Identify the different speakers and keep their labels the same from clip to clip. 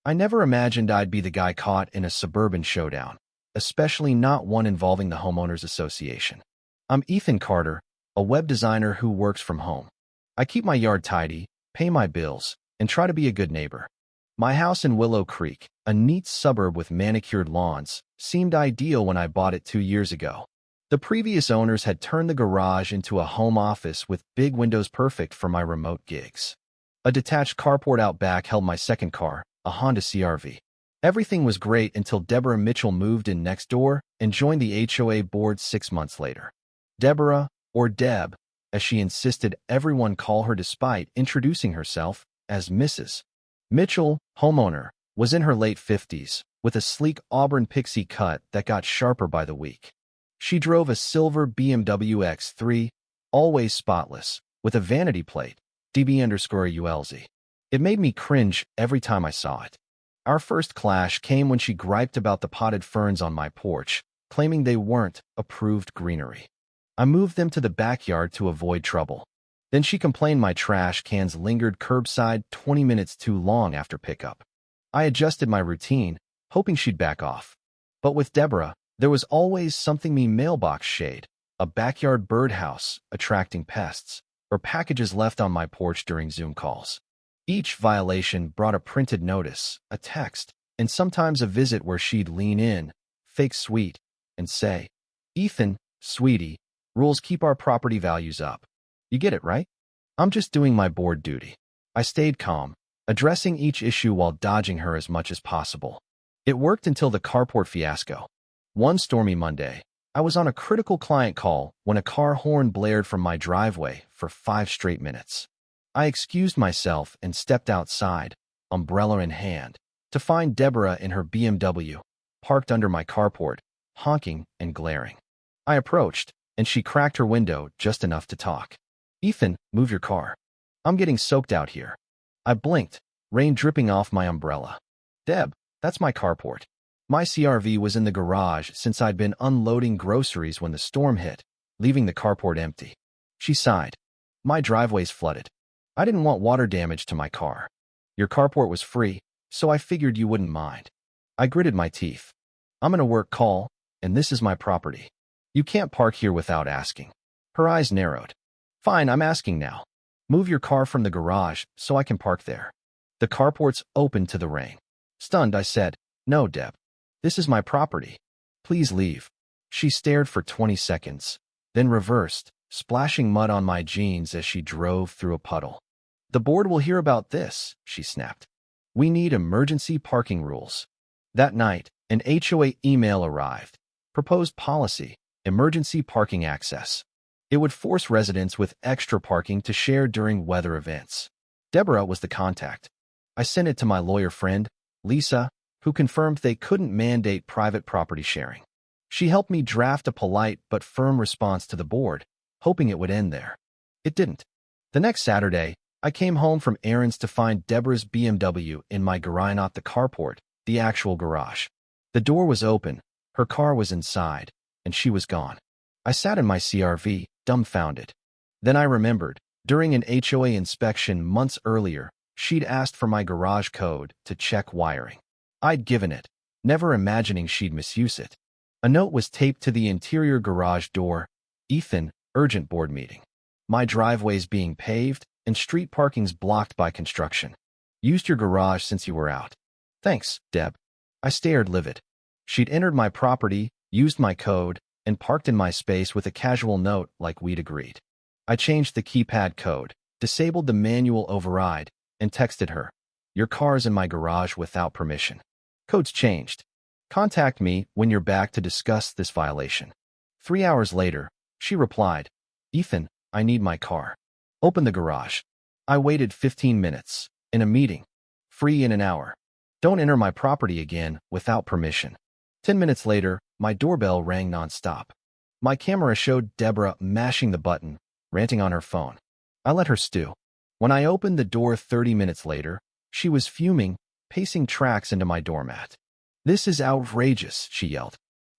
Speaker 1: I never imagined I'd be the guy caught in a suburban showdown, especially not one involving the homeowners association. I'm Ethan Carter, a web designer who works from home. I keep my yard tidy, pay my bills, and try to be a good neighbor. My house in Willow Creek, a neat suburb with manicured lawns, seemed ideal when I bought it 2 years ago. The previous owners had turned the garage into a home office with big windows perfect for my remote gigs. A detached carport out back held my second car, a Honda CR-V. Everything was great until Deborah Mitchell moved in next door and joined the HOA board 6 months later. Deborah, or Deb, as she insisted everyone call her despite introducing herself as Mrs. Mitchell, homeowner, was in her late 50s, with a sleek auburn pixie cut that got sharper by the week. She drove a silver BMW X3, always spotless, with a vanity plate, DB_ULZ. It made me cringe every time I saw it. Our first clash came when she griped about the potted ferns on my porch, claiming they weren't approved greenery. I moved them to the backyard to avoid trouble. Then she complained my trash cans lingered curbside 20 minutes too long after pickup. I adjusted my routine, hoping she'd back off. But with Deborah, there was always something me mailbox shade, a backyard birdhouse attracting pests, or packages left on my porch during Zoom calls. Each violation brought a printed notice, a text, and sometimes a visit where she'd lean in, fake sweet, and say, "Ethan, sweetie, rules keep our property values up. You get it, right?" I'm just doing my board duty. I stayed calm, addressing each issue while dodging her as much as possible. It worked until the carport fiasco. One stormy Monday, I was on a critical client call when a car horn blared from my driveway for 5 straight minutes. I excused myself and stepped outside, umbrella in hand, to find Deborah in her BMW, parked under my carport, honking and glaring. I approached, and she cracked her window just enough to talk. "Ethan, move your car. I'm getting soaked out here." I blinked, rain dripping off my umbrella. "Deb, that's my carport." My CR-V was in the garage since I'd been unloading groceries when the storm hit, leaving the carport empty. She sighed. "My driveway's flooded. I didn't want water damage to my car. Your carport was free, so I figured you wouldn't mind." I gritted my teeth. "I'm in a work call, and this is my property. You can't park here without asking." Her eyes narrowed. "Fine, I'm asking now. Move your car from the garage so I can park there." The carport's open to the rain. Stunned, I said, "No, Deb. This is my property. Please leave." She stared for 20 seconds, then reversed, splashing mud on my jeans as she drove through a puddle. "The board will hear about this," she snapped. "We need emergency parking rules." That night, an HOA email arrived. Proposed policy, emergency parking access. It would force residents with extra parking to share during weather events. Deborah was the contact. I sent it to my lawyer friend, Lisa, who confirmed they couldn't mandate private property sharing. She helped me draft a polite but firm response to the board, hoping it would end there. It didn't. The next Saturday, I came home from errands to find Deborah's BMW in my garage, not the carport, the actual garage. The door was open, her car was inside, and she was gone. I sat in my CR-V, dumbfounded. Then I remembered, during an HOA inspection months earlier, she'd asked for my garage code to check wiring. I'd given it, never imagining she'd misuse it. A note was taped to the interior garage door: "Ethan, urgent board meeting. My driveway's being paved, and street parking's blocked by construction. Used your garage since you were out. Thanks, Deb." I stared livid. She'd entered my property, used my code, and parked in my space with a casual note like we'd agreed. I changed the keypad code, disabled the manual override, and texted her, "Your car's in my garage without permission. Code's changed. Contact me when you're back to discuss this violation." 3 hours later, she replied, "Ethan, I need my car. Open the garage." I waited 15 minutes. "In a meeting. Free in an hour. Don't enter my property again without permission." 10 minutes later, my doorbell rang nonstop. My camera showed Deborah mashing the button, ranting on her phone. I let her stew. When I opened the door 30 minutes later, she was fuming, pacing tracks into my doormat. "This is outrageous," she yelled.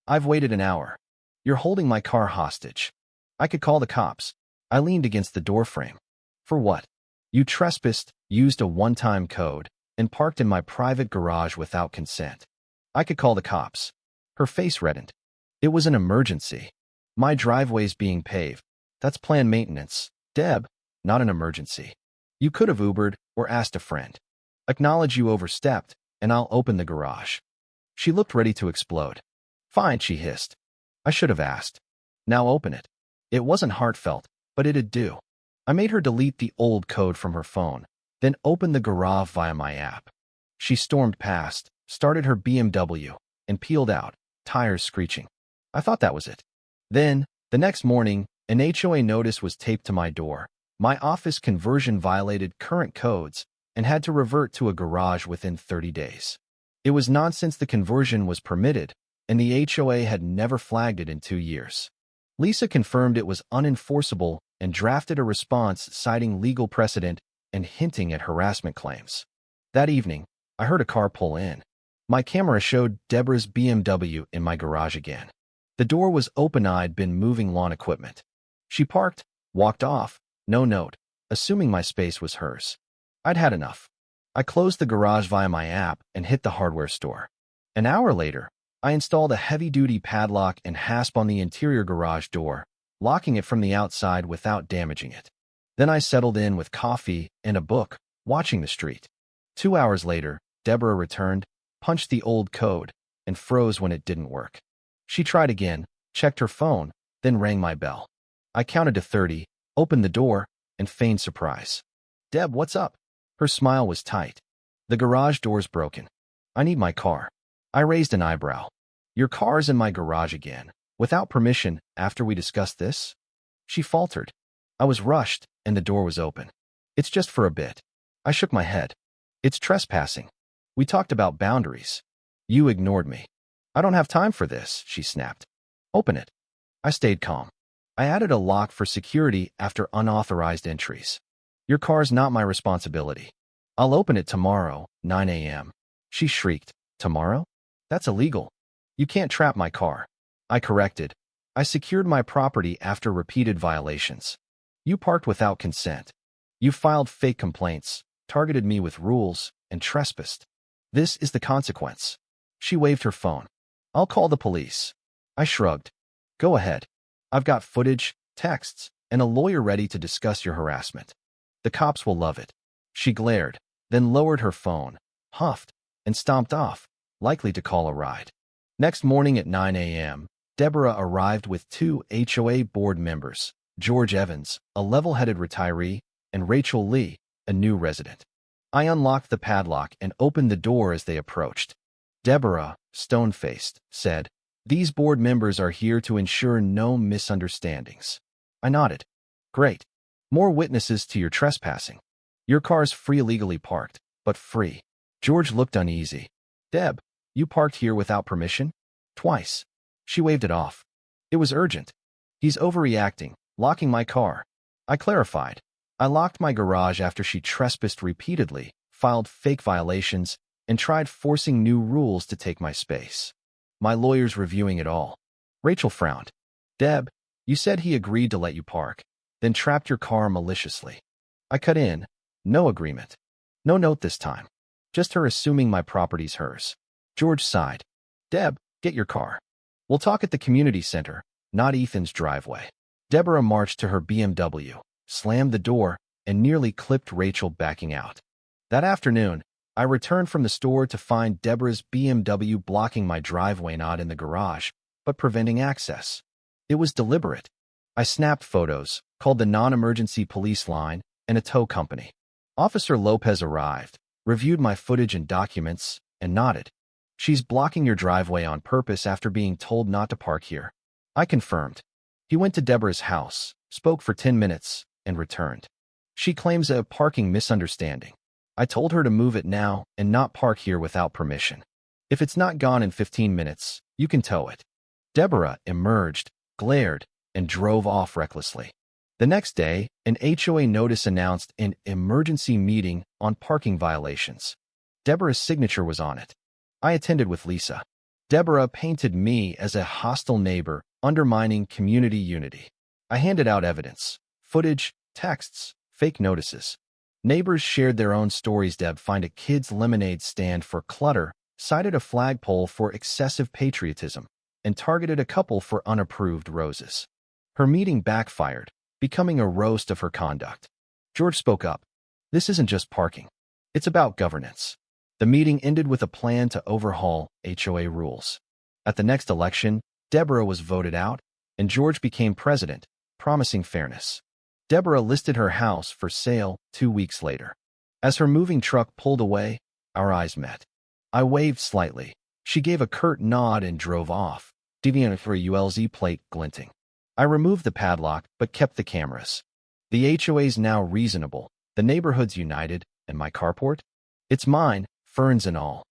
Speaker 1: "I've waited an hour. You're holding my car hostage. I could call the cops." I leaned against the doorframe. "For what? You trespassed, used a one-time code, and and parked in my private garage without consent. I could call the cops. Her face reddened. It was an emergency. My driveway's being paved. That's planned maintenance. Deb, not an emergency. You could have Ubered or asked a friend. Acknowledge you overstepped, and I'll open the garage. She looked ready to explode. Fine, she hissed. I should have asked. Now open it. It wasn't heartfelt, but it'd do. I made her delete the old code from her phone, then open the garage via my app. She stormed past, started her BMW, and peeled out, tires screeching. I thought that was it. Then, the next morning, an HOA notice was taped to my door. My office conversion violated current codes and had to revert to a garage within 30 days. It was nonsense. The conversion was permitted, and the HOA had never flagged it in 2 years. Lisa confirmed it was unenforceable and drafted a response citing legal precedent and hinting at harassment claims. That evening, I heard a car pull in. My camera showed Deborah's BMW in my garage again. The door was open. I'd been moving lawn equipment. She parked, walked off, no note, assuming my space was hers. I'd had enough. I closed the garage via my app and hit the hardware store. An hour later, I installed a heavy-duty padlock and hasp on the interior garage door, locking it from the outside without damaging it. Then I settled in with coffee and a book, watching the street. 2 hours later, Deborah returned, punched the old code, and froze when it didn't work. She tried again, checked her phone, then rang my bell. I counted to 30, opened the door, and feigned surprise. Deb, what's up? Her smile was tight. The garage door's broken. I need my car. I raised an eyebrow. Your car's in my garage again, without permission, after we discussed this? She faltered. I was rushed, and the door was open. It's just for a bit. I shook my head. It's trespassing. We talked about boundaries. You ignored me. I don't have time for this, she snapped. Open it. I stayed calm. I added a lock for security after unauthorized entries. Your car's not my responsibility. I'll open it tomorrow, 9 a.m. She shrieked. Tomorrow? That's illegal. You can't trap my car. I corrected. I secured my property after repeated violations. You parked without consent. You filed fake complaints, targeted me with rules, and trespassed. This is the consequence. She waved her phone. I'll call the police. I shrugged. Go ahead. I've got footage, texts, and a lawyer ready to discuss your harassment. The cops will love it. She glared, then lowered her phone, huffed, and stomped off, likely to call a ride. Next morning at 9 a.m., Deborah arrived with 2 HOA board members, George Evans, a level-headed retiree, and Rachel Lee, a new resident. I unlocked the padlock and opened the door as they approached. Deborah, stone-faced, said, "These board members are here to ensure no misunderstandings." I nodded. Great. More witnesses to your trespassing. Your car's free, illegally parked, but free. George looked uneasy. Deb, you parked here without permission? Twice. She waved it off. It was urgent. He's overreacting, locking my car. I clarified. I locked my garage after she trespassed repeatedly, filed fake violations, and tried forcing new rules to take my space. My lawyer's reviewing it all. Rachel frowned. Deb, you said he agreed to let you park, then trapped your car maliciously. I cut in. No agreement. No note this time. Just her assuming my property's hers. George sighed. Deb, get your car. We'll talk at the community center, not Ethan's driveway. Deborah marched to her BMW, slammed the door, and nearly clipped Rachel backing out. That afternoon, I returned from the store to find Deborah's BMW blocking my driveway, not in the garage, but preventing access. It was deliberate. I snapped photos, called the non-emergency police line, and a tow company. Officer Lopez arrived, reviewed my footage and documents, and nodded. She's blocking your driveway on purpose after being told not to park here. I confirmed. He went to Deborah's house, spoke for 10 minutes, and returned. She claims a parking misunderstanding. I told her to move it now and not park here without permission. If it's not gone in 15 minutes, you can tow it. Deborah emerged, glared, and drove off recklessly. The next day, an HOA notice announced an emergency meeting on parking violations. Deborah's signature was on it. I attended with Lisa. Deborah painted me as a hostile neighbor, undermining community unity. I handed out evidence, footage, texts, fake notices. Neighbors shared their own stories. Deb fined a kid's lemonade stand for clutter, cited a flagpole for excessive patriotism, and targeted a couple for unapproved roses. Her meeting backfired, becoming a roast of her conduct. George spoke up. This isn't just parking. It's about governance. The meeting ended with a plan to overhaul HOA rules. At the next election, Deborah was voted out, and George became president, promising fairness. Deborah listed her house for sale 2 weeks later. As her moving truck pulled away, our eyes met. I waved slightly. She gave a curt nod and drove off, leaving for a ULZ plate glinting. I removed the padlock but kept the cameras. The HOA's now reasonable, the neighborhood's united, and my carport? It's mine, ferns and all.